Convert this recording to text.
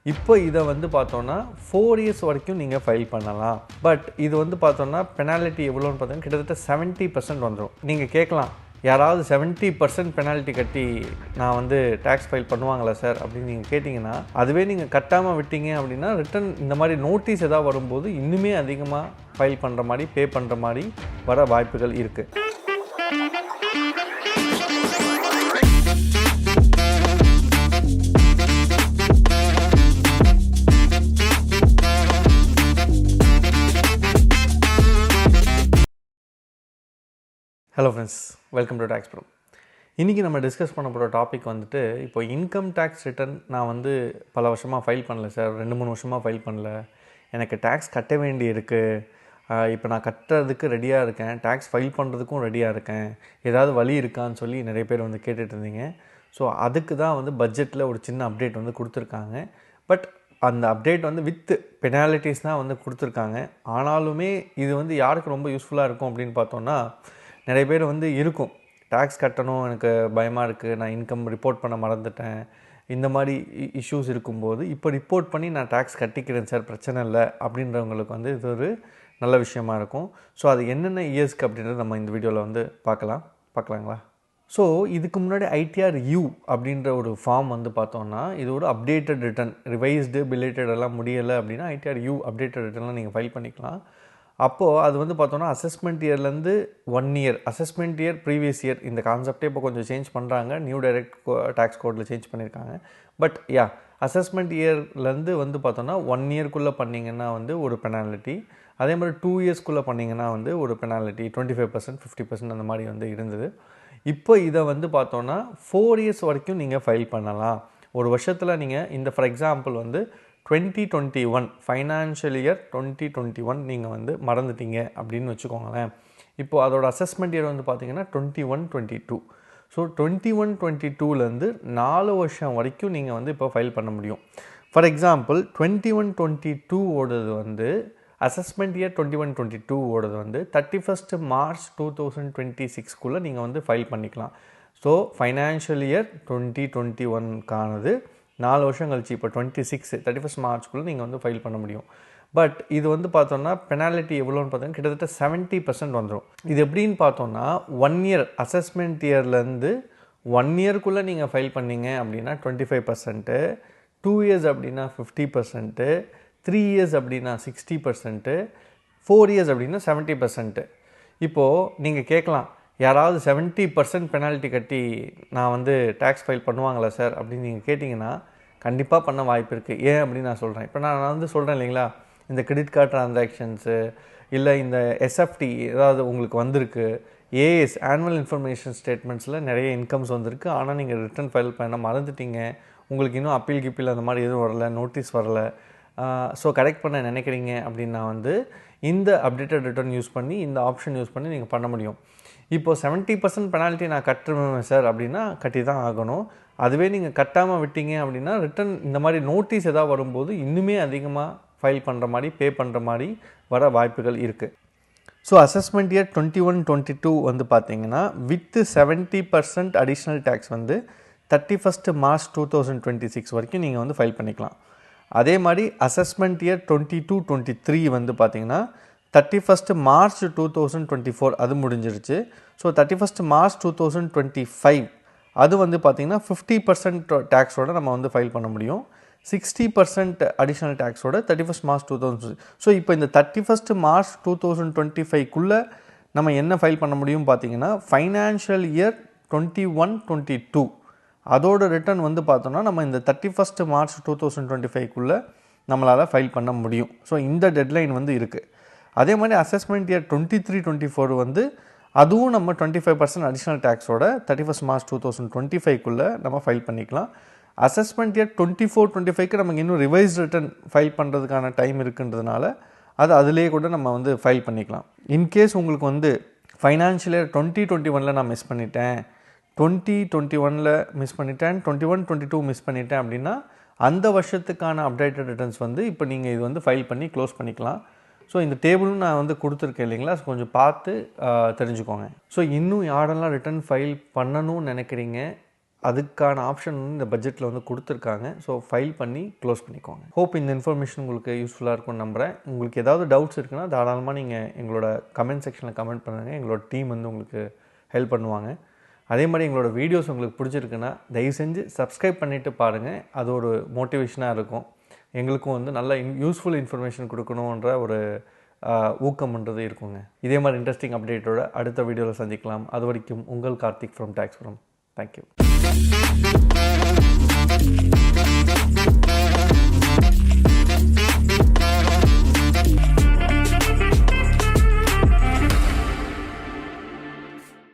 இப்போ இதை வந்து பார்த்தோன்னா 4 இயர்ஸ் வரைக்கும் நீங்கள் ஃபைல் பண்ணலாம். பட் இது வந்து பார்த்தோன்னா பெனால்ட்டி எவ்வளோன்னு பார்த்தீங்கன்னா கிட்டத்தட்ட 70% வந்துடும். நீங்கள் கேட்கலாம், யாராவது 70% பெனால்ட்டி கட்டி நான் வந்து டேக்ஸ் ஃபைல் பண்ணுவாங்களா சார் அப்படின்னு நீங்கள் கேட்டிங்கன்னா, அதுவே நீங்கள் கட்டாமல் விட்டீங்க அப்படின்னா ரிட்டன் இந்த மாதிரி நோட்டீஸ் எதாவது வரும்போது இன்னுமே அதிகமாக ஃபைல் பண்ணுற மாதிரி பே பண்ணுற மாதிரி வர வாய்ப்புகள் இருக்குது. Hello friends, welcome to Tax Bro. இன்றைக்கி நம்ம டிஸ்கஸ் பண்ண போகிற டாபிக் வந்துட்டு, இப்போ இன்கம் டேக்ஸ் ரிட்டர்ன் நான் வந்து பல வருஷமாக ஃபைல் பண்ணல சார், 2-3 வருஷமாக ஃபைல் பண்ணல, எனக்கு டேக்ஸ் கட்ட வேண்டி இருக்குது, இப்போ நான் கட்டுறதுக்கு ரெடியாக இருக்கேன், டேக்ஸ் ஃபைல் பண்ணுறதுக்கும் ரெடியாக இருக்கேன், ஏதாவது வழி இருக்கான்னு சொல்லி நிறைய பேர் வந்து கேட்டுட்டு இருந்தீங்க. ஸோ அதுக்கு தான் வந்து பட்ஜெட்டில் ஒரு சின்ன அப்டேட் வந்து கொடுத்துருக்காங்க. பட் அந்த அப்டேட் வந்து வித் பெனாலிட்டிஸ் தான் வந்து கொடுத்துருக்காங்க. ஆனாலுமே இது வந்து யாருக்கு ரொம்ப யூஸ்ஃபுல்லாக இருக்கும் அப்படின்னு பார்த்தோன்னா, நிறைய பேர் வந்து இருக்கும், டேக்ஸ் கட்டணும், எனக்கு பயமாக இருக்குது, நான் இன்கம் ரிப்போர்ட் பண்ண மறந்துட்டேன், இந்த மாதிரி இஷ்யூஸ் இருக்கும்போது இப்போ ரிப்போர்ட் பண்ணி நான் டேக்ஸ் கட்டிக்கிறேன் சார், பிரச்சனை இல்லை அப்படின்றவங்களுக்கு வந்து இது ஒரு நல்ல விஷயமா இருக்கும். ஸோ அது என்னென்ன இயர்ஸ்க்கு அப்படின்றது நம்ம இந்த வீடியோவில் வந்து பார்க்கலாங்களா? ஸோ இதுக்கு முன்னாடி ஐடிஆர் யூ அப்படின்ற ஒரு ஃபார்ம் வந்து பார்த்தோன்னா, இது ஒரு அப்டேட்டட் ரிட்டர்ன், ரிவைஸ்டு பிலேட்டட் எல்லாம் முடியலை அப்படின்னா ஐடிஆர் யூ அப்டேட்டட் ரிட்டர்ன்லாம் நீங்கள் ஃபைல் பண்ணிக்கலாம். அப்போது அது வந்து பார்த்தோன்னா அசஸ்மெண்ட் இயர்லேருந்து 1 year, assessment year previous year, இந்த கான்செப்டே இப்போ கொஞ்சம் சேஞ்ச் பண்ணுறாங்க, நியூ டைரக்ட் டேக்ஸ் கோடில் சேஞ்ச் பண்ணியிருக்காங்க. பட் அசஸ்மெண்ட் இயர்லேருந்து வந்து பார்த்தோன்னா 1 இயர்க்குள்ளே பண்ணிங்கன்னா வந்து ஒரு பெனாலிட்டி, அதே மாதிரி 2 இயர்ஸ்க்குள்ளே பண்ணிங்கன்னா வந்து ஒரு பெனாலிட்டி 25%, 50% அந்த மாதிரி வந்து இருந்தது. இப்போ இதை வந்து பார்த்தோன்னா 4 இயர்ஸ் வரைக்கும் நீங்கள் ஃபைல் பண்ணலாம். ஒரு வருஷத்தில் நீங்கள் இந்த ஃபார் எக்ஸாம்பிள் வந்து 2021 ஃபைனான்ஷியல் இயர் 2021 நீங்கள் வந்து மறந்துட்டீங்க அப்படின்னு வச்சுக்கோங்களேன். இப்போது அதோட அசஸ்மெண்ட் இயர் வந்து பார்த்தீங்கன்னா 21-22. ஸோ 21-22லேருந்து 4 வருஷம் வரைக்கும் நீங்கள் வந்து இப்போ ஃபைல் பண்ண முடியும். ஃபார் எக்ஸாம்பிள் 21-22 ஓடது வந்து அசஸ்மெண்ட் இயர் 21-22 ஓடது வந்து 31st March 2026க்குள்ளே நீங்கள் வந்து ஃபைல் பண்ணிக்கலாம். ஸோ ஃபைனான்ஷியல் இயர் 2021க்கானது 4 வருஷம் கழிச்சு இப்போ 31st Marchக்குள்ளே நீங்கள் வந்து ஃபைல் பண்ண முடியும். பட் இது வந்து பார்த்தோன்னா பெனாலிட்டி எவ்வளோன்னு பார்த்தோன்னா கிட்டத்தட்ட 70% வந்துடும். இது எப்படின்னு பார்த்தோன்னா 1 இயர் அசஸ்மெண்ட் இயர்லேருந்து 1 இயர்க்குள்ளே நீங்கள் ஃபைல் பண்ணிங்க அப்படின்னா 25%, 2 இயர்ஸ் அப்படின்னா 50%, 3 இயர்ஸ் அப்படின்னா 60%, 4 இயர்ஸ் அப்படின்னா 70%. இப்போது நீங்கள் கேட்கலாம், யாராவது 70% பெனால்ட்டி கட்டி நான் வந்து டேக்ஸ் ஃபைல் பண்ணுவாங்களா சார் அப்படின்னு நீங்கள் கேட்டிங்கன்னா, கண்டிப்பாக பண்ண வாய்ப்பு இருக்குது. ஏன் அப்படின்னு நான் சொல்கிறேன். இப்போ நான் வந்து சொல்கிறேன் இல்லைங்களா, இந்த கிரெடிட் கார்டு ட்ரான்சாக்ஷன்ஸு இல்லை இந்த எஸ்எஃப்டி ஏதாவது உங்களுக்கு வந்திருக்கு, ஏஎஸ் ஆனுவல் இன்ஃபர்மேஷன் ஸ்டேட்மெண்ட்ஸில் நிறைய இன்கம்ஸ் வந்திருக்கு, ஆனால் நீங்கள் ரிட்டர்ன் ஃபைல் பண்ண மறந்துட்டீங்க, உங்களுக்கு இன்னும் அப்பீல் கிப்பீல் அந்த மாதிரி எதுவும் வரல, நோட்டீஸ் வரல, ஸோ கரெக்ட் பண்ண நினைக்கிறீங்க அப்படின்னா வந்து இந்த அப்டேட்டட் ரிட்டர்ன் யூஸ் பண்ணி, இந்த ஆப்ஷன் யூஸ் பண்ணி நீங்கள் பண்ண முடியும். இப்போது 70% பெனால்ட்டி நான் கட்டுருவேன் சார் அப்படின்னா கட்டி தான் ஆகணும். அதுவே நீங்கள் கட்டாமல் விட்டீங்க அப்படின்னா ரிட்டன் இந்த மாதிரி நோட்டீஸ் எதாவது வரும்போது இன்னுமே அதிகமாக ஃபைல் பண்ணுற மாதிரி பே பண்ணுற மாதிரி வர வாய்ப்புகள் இருக்குது. ஸோ அசஸ்மெண்ட் இயர் 21-22 வந்து பார்த்தீங்கன்னா வித் 70% அடிஷ்னல் டேக்ஸ் வந்து 31st March 2026 வரைக்கும் நீங்கள் வந்து ஃபைல் பண்ணிக்கலாம். அதே மாதிரி அசஸ்மெண்ட் இயர் 22-23 வந்து பார்த்தீங்கன்னா 31st March 2024 அது முடிஞ்சிருச்சு. ஸோ 31st March 2025 அது வந்து பார்த்திங்கன்னா 50% டேக்ஸோடு நம்ம வந்து ஃபைல் பண்ண முடியும், 60% அடிஷ்னல் டேக்ஸோட 31st March 2000. ஸோ இப்போ இந்த 31st March 2025க்குள்ளே நம்ம என்ன ஃபைல் பண்ண முடியும் பார்த்திங்கன்னா ஃபைனான்ஷியல் இயர் 21-22 அதோட ரிட்டர்ன் வந்து பார்த்தோன்னா நம்ம இந்த 31st March 2025க்குள்ளே நம்மளால் ஃபைல் பண்ண முடியும். ஸோ இந்த டெட்லைன் வந்து இருக்குது. அதே மாதிரி அசஸ்மெண்ட் இயர் 23-24 வந்து அதுவும் நம்ம 25% அடிஷ்னல் டேக்ஸோட 31st March 2025க்குள்ளே நம்ம ஃபைல் பண்ணிக்கலாம். அசஸ்மெண்ட் இயர் 24-25க்கு நமக்கு இன்னும் ரிவைஸ் ரிட்டர்ன் ஃபைல் பண்ணுறதுக்கான டைம் இருக்குன்றதுனால அது அதிலேயே கூட நம்ம வந்து ஃபைல் பண்ணிக்கலாம். இன்கேஸ் உங்களுக்கு வந்து ஃபைனான்ஷியல் இயர் 2021 நான் மிஸ் பண்ணிட்டேன், 2021 மிஸ் பண்ணிட்டேன், 21-22 மிஸ் பண்ணிட்டேன் அப்படின்னா அந்த வருஷத்துக்கான அப்டேட்டட் ரிட்டர்ன்ஸ் வந்து இப்போ நீங்கள் இது வந்து ஃபைல் பண்ணி க்ளோஸ் பண்ணிக்கலாம். ஸோ இந்த டேபிளும் நான் வந்து கொடுத்துருக்கேன் இல்லைங்களா, கொஞ்சம் பார்த்து தெரிஞ்சுக்கோங்க. ஸோ இன்னும் யாரெல்லாம் ரிட்டர்ன் ஃபைல் பண்ணணும்னு நினைக்கிறீங்க, அதுக்கான ஆப்ஷன் வந்து இந்த பட்ஜெட்டில் வந்து கொடுத்துருக்காங்க. ஸோ ஃபைல் பண்ணி க்ளோஸ் பண்ணிக்கோங்க. ஹோப் இந்த இன்ஃபர்மேஷன் உங்களுக்கு யூஸ்ஃபுல்லாக இருக்கும்னு நம்புகிறேன். உங்களுக்கு ஏதாவது டவுட்ஸ் இருக்குன்னா தாராளமாக நீங்கள் எங்களோட கமெண்ட் செக்ஷனில் கமெண்ட் பண்ணுங்கள். எங்களோட டீம் வந்து உங்களுக்கு ஹெல்ப் பண்ணுவாங்க. அதே மாதிரி எங்களோட வீடியோஸ் உங்களுக்கு பிடிச்சிருக்குன்னா தயவு செஞ்சு சப்ஸ்கிரைப் பண்ணிவிட்டு பாருங்கள். அது ஒரு மோட்டிவேஷனாக இருக்கும். எங்களுக்கும் வந்து நல்ல யூஸ்ஃபுல் இன்ஃபர்மேஷன் கொடுக்கணுன்ற ஒரு ஊக்கம்ன்றது இருக்குங்க. இதே மாதிரி இன்ட்ரெஸ்டிங் அப்டேட்டோட அடுத்த வீடியோவில் சந்திக்கலாம். அது வரைக்கும் உங்கள் கார்த்திக் ஃப்ரம் டாக்ஸ்புரம். தேங்க்யூ.